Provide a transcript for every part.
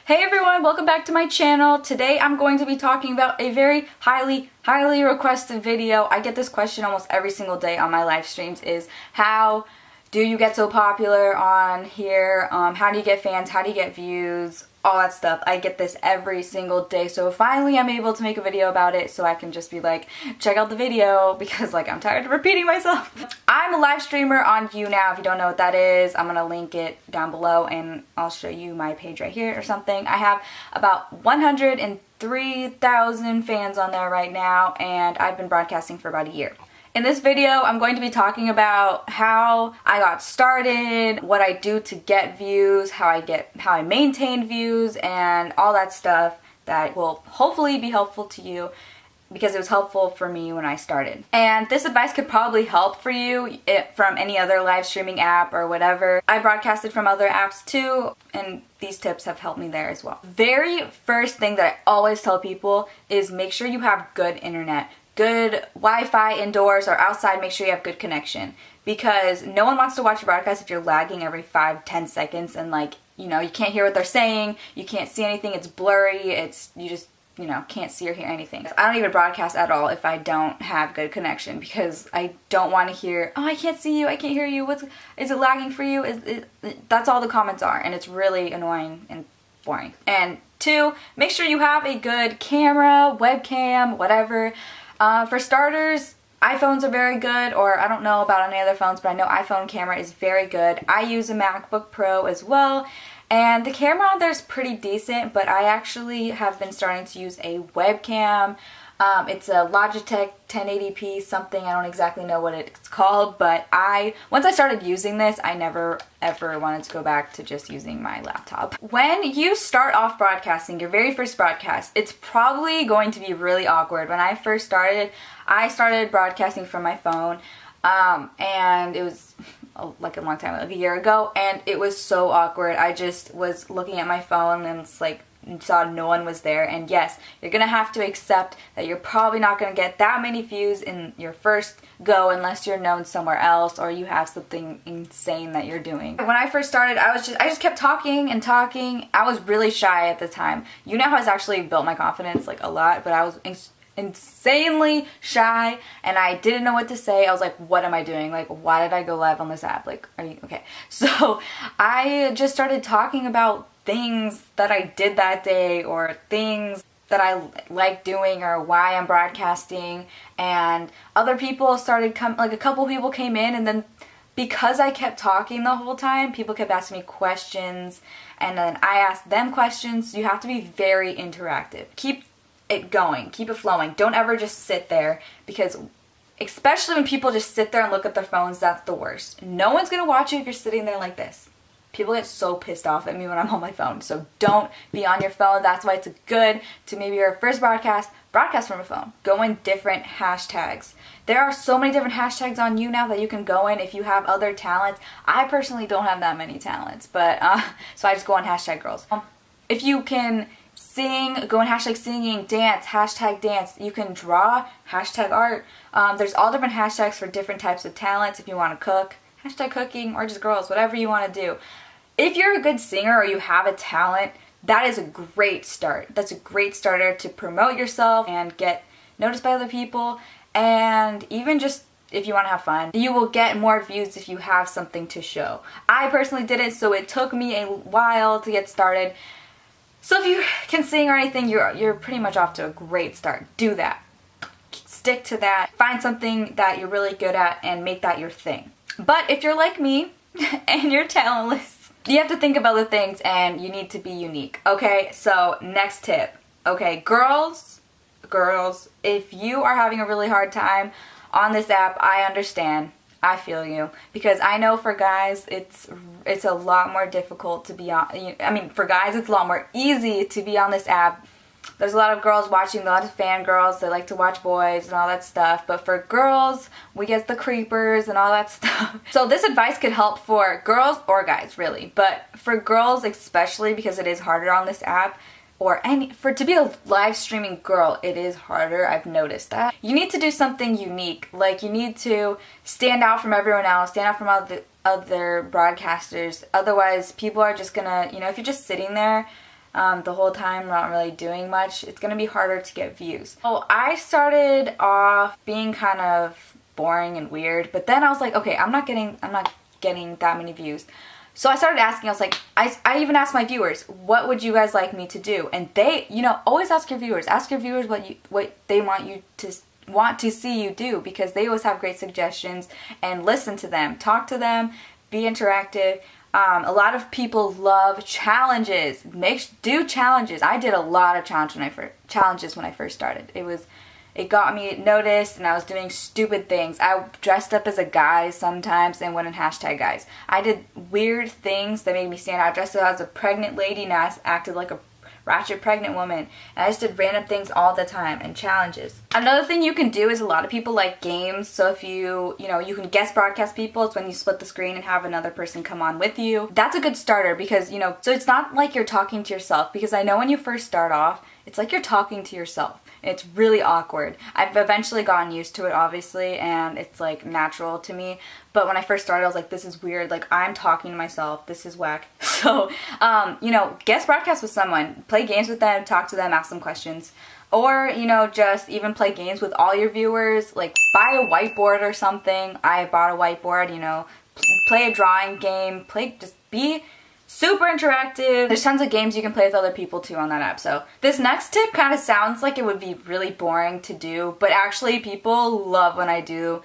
Hey everyone, welcome back to my channel. Today I'm going to be talking about a very highly requested video. I get this question almost every single day on my live streams is how do you get so popular on here? How do you get fans? How do you get views? All that stuff. I get this every single day. So finally I'm able to make a video about it so I can just be like, check out the video because like I'm tired of repeating myself. I'm a live streamer on YouNow. If you don't know what that is, I'm going to link it down below and I'll show you my page right here or something. I have about 103,000 fans on there right now and I've been broadcasting for about a year. In this video, I'm going to be talking about how I got started, what I do to get views, how I maintain views, and all that stuff that will hopefully be helpful to you because it was helpful for me when I started. And this advice could probably help for you from any other live streaming app or whatever. I broadcasted from other apps too, and these tips have helped me there as well. Very first thing that I always tell people is make sure you have good internet. Good Wi-Fi indoors or outside, make sure you have good connection because no one wants to watch a broadcast if you're lagging every 5-10 seconds and like, you can't hear what they're saying, you can't see anything, it's blurry, you just, can't see or hear anything. I don't even broadcast at all if I don't have good connection because I don't want to hear, oh, I can't see you, I can't hear you, is it lagging for you? That's all the comments are and it's really annoying and boring. And 2, make sure you have a good camera, webcam, whatever. For starters, iPhones are very good, or I don't know about any other phones, but I know iPhone camera is very good. I use a MacBook Pro as well, and the camera on there is pretty decent, but I actually have been starting to use a webcam. It's a Logitech 1080p something, I don't exactly know what it's called, but once I started using this, I never ever wanted to go back to just using my laptop. When you start off broadcasting, your very first broadcast, it's probably going to be really awkward. When I first started, I started broadcasting from my phone, and it was like a long time, like a year ago, and it was so awkward. I just was looking at my phone and it's like, saw no one was there, and yes, you're gonna have to accept that you're probably not gonna get that many views in your first go unless you're known somewhere else or you have something insane that you're doing. When I first started, I just kept talking and talking. I was really shy at the time. YouNow has actually built my confidence like a lot, but I was insanely shy and I didn't know what to say. I was like, what am I doing? Like, why did I go live on this app? Like, are you okay? So I just started talking about things that I did that day or things that I like doing or why I'm broadcasting, and other people started like a couple people came in, and then because I kept talking the whole time, people kept asking me questions and then I asked them questions. So you have to be very interactive. Keep it going, keep it flowing. Don't ever just sit there, because especially when people just sit there and look at their phones, that's the worst. No one's gonna watch you if you're sitting there like this. People get so pissed off at me when I'm on my phone, so don't be on your phone. That's why it's good to maybe your first broadcast from a phone. Go in different hashtags. There are so many different hashtags on YouNow that you can go in if you have other talents. I personally don't have that many talents, but so I just go on hashtag girls. If you can sing, go in hashtag singing, dance, hashtag dance. You can draw, hashtag art. There's all different hashtags for different types of talents. If you want to cook, hashtag cooking, or just girls, whatever you want to do. If you're a good singer or you have a talent, that is a great start. That's a great starter to promote yourself and get noticed by other people, and even just if you want to have fun. You will get more views if you have something to show. I personally did it, so it took me a while to get started. So if you can sing or anything, you're pretty much off to a great start. Do that. Stick to that. Find something that you're really good at and make that your thing. But if you're like me and you're talentless, you have to think of other things and you need to be unique. Okay, so next tip. Okay, girls, if you are having a really hard time on this app, I understand. I feel you, because I know for guys it's a lot more difficult to be on. I mean, for guys it's a lot more easy to be on this app. There's a lot of girls watching, a lot of fangirls, they like to watch boys and all that stuff, but for girls, we get the creepers and all that stuff. So this advice could help for girls or guys, really, but for girls especially, because it is harder on this app, or to be a live streaming girl, it is harder. I've noticed that. You need to do something unique. Like, you need to stand out from everyone else, stand out from other broadcasters. Otherwise, people are just gonna, if you're just sitting there the whole time, not really doing much, it's gonna be harder to get views. So I started off being kind of boring and weird, but then I was like, okay, I'm not getting that many views. So I started asking, I was like, I even asked my viewers, what would you guys like me to do? And they, always ask your viewers what they want to see you do, because they always have great suggestions, and listen to them, talk to them, be interactive. A lot of people love challenges. Do challenges. I did a lot of challenges when I first started. It got me noticed, and I was doing stupid things. I dressed up as a guy sometimes and went in #guys. I did weird things that made me stand out. I dressed up as a pregnant lady and I acted like a ratchet pregnant woman. And I just did random things all the time and challenges. Another thing you can do is, a lot of people like games. So if you can guest broadcast people. It's when you split the screen and have another person come on with you. That's a good starter, because, so it's not like you're talking to yourself, because I know when you first start off, it's like you're talking to yourself. It's really awkward. I've eventually gotten used to it, obviously, and it's like natural to me. But when I first started, I was like, this is weird. Like, I'm talking to myself. This is whack. So, guest broadcast with someone. Play games with them, talk to them, ask them questions. Or, just even play games with all your viewers. Like, buy a whiteboard or something. I bought a whiteboard, play a drawing game. Just be super interactive. There's tons of games you can play with other people too on that app. So this next tip kind of sounds like it would be really boring to do, but actually people love when I do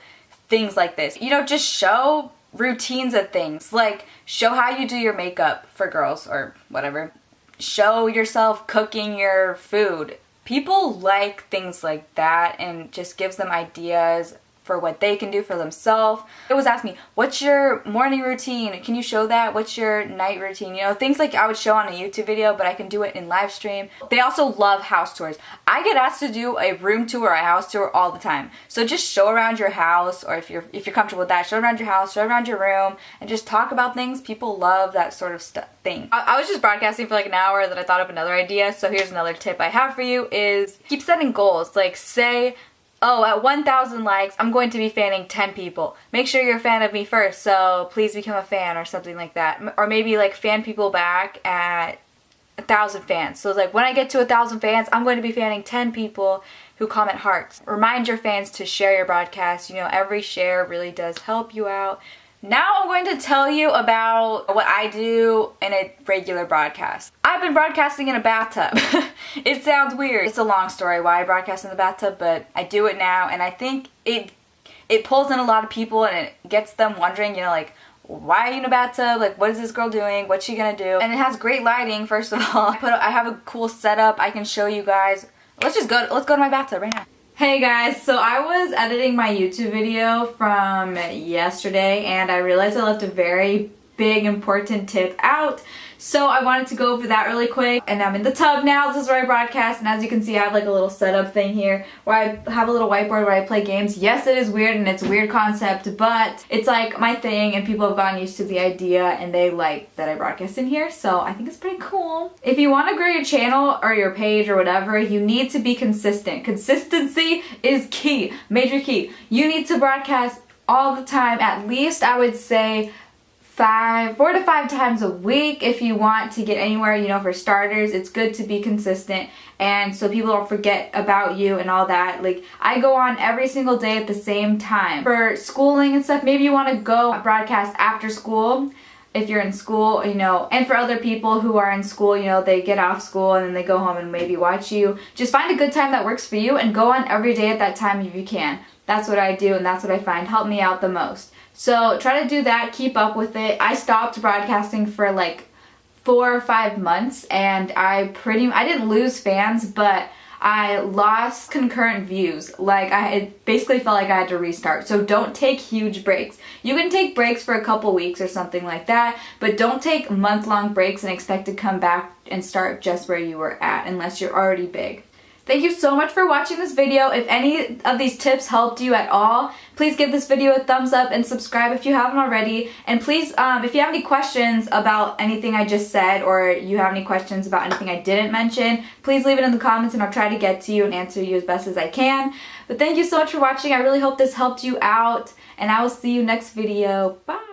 things like this. Just show routines of things. Like, show how you do your makeup for girls or whatever. Show yourself cooking your food. People like things like that, and just gives them ideas for what they can do for themselves. It was asking me, what's your morning routine? Can you show that? What's your night routine? Things like I would show on a YouTube video, but I can do it in live stream. They also love house tours. I get asked to do a room tour, a house tour all the time. So just show around your house, or if you're comfortable with that, show around your house, show around your room, and just talk about things. People love that sort of thing. I was just broadcasting for like an hour, then I thought of another idea. So here's another tip I have for you is keep setting goals. Like, say, oh, at 1,000 likes, I'm going to be fanning 10 people. Make sure you're a fan of me first, so please become a fan, or something like that. Or maybe like fan people back at 1,000 fans. So it's like, when I get to 1,000 fans, I'm going to be fanning 10 people who comment hearts. Remind your fans to share your broadcast. Every share really does help you out. Now I'm going to tell you about what I do in a regular broadcast. I've been broadcasting in a bathtub. It sounds weird. It's a long story why I broadcast in the bathtub, but I do it now, and I think it pulls in a lot of people, and it gets them wondering, like, why are you in a bathtub? Like, what is this girl doing? What's she gonna do? And it has great lighting, first of all. I have a cool setup I can show you guys. Let's go to my bathtub right now. Hey guys, so I was editing my YouTube video from yesterday, and I realized I left a very big important tip out. So I wanted to go over that really quick. And I'm in the tub now. This is where I broadcast, and as you can see, I have like a little setup thing here where I have a little whiteboard where I play games. Yes, it is weird and it's a weird concept, but it's like my thing, and people have gotten used to the idea, and they like that I broadcast in here, so I think it's pretty cool. If you want to grow your channel or your page or whatever, you need to be consistent. Consistency is key, major key. You need to broadcast all the time, at least I would say 4 to 5 times a week if you want to get anywhere. For starters, it's good to be consistent, and so people don't forget about you and all that. Like, I go on every single day at the same time. For schooling and stuff, maybe you want to go broadcast after school if you're in school, and for other people who are in school, they get off school and then they go home and maybe watch you. Just find a good time that works for you and go on every day at that time if you can. That's what I do, and that's what I find helped me out the most. So try to do that, keep up with it. I stopped broadcasting for like 4 or 5 months, and I didn't lose fans, but I lost concurrent views. Like, it basically felt like I had to restart. So don't take huge breaks. You can take breaks for a couple weeks or something like that, but don't take month-long breaks and expect to come back and start just where you were at unless you're already big. Thank you so much for watching this video. If any of these tips helped you at all, please give this video a thumbs up and subscribe if you haven't already. And please, if you have any questions about anything I just said, or you have any questions about anything I didn't mention, please leave it in the comments and I'll try to get to you and answer you as best as I can. But thank you so much for watching. I really hope this helped you out, and I will see you next video. Bye!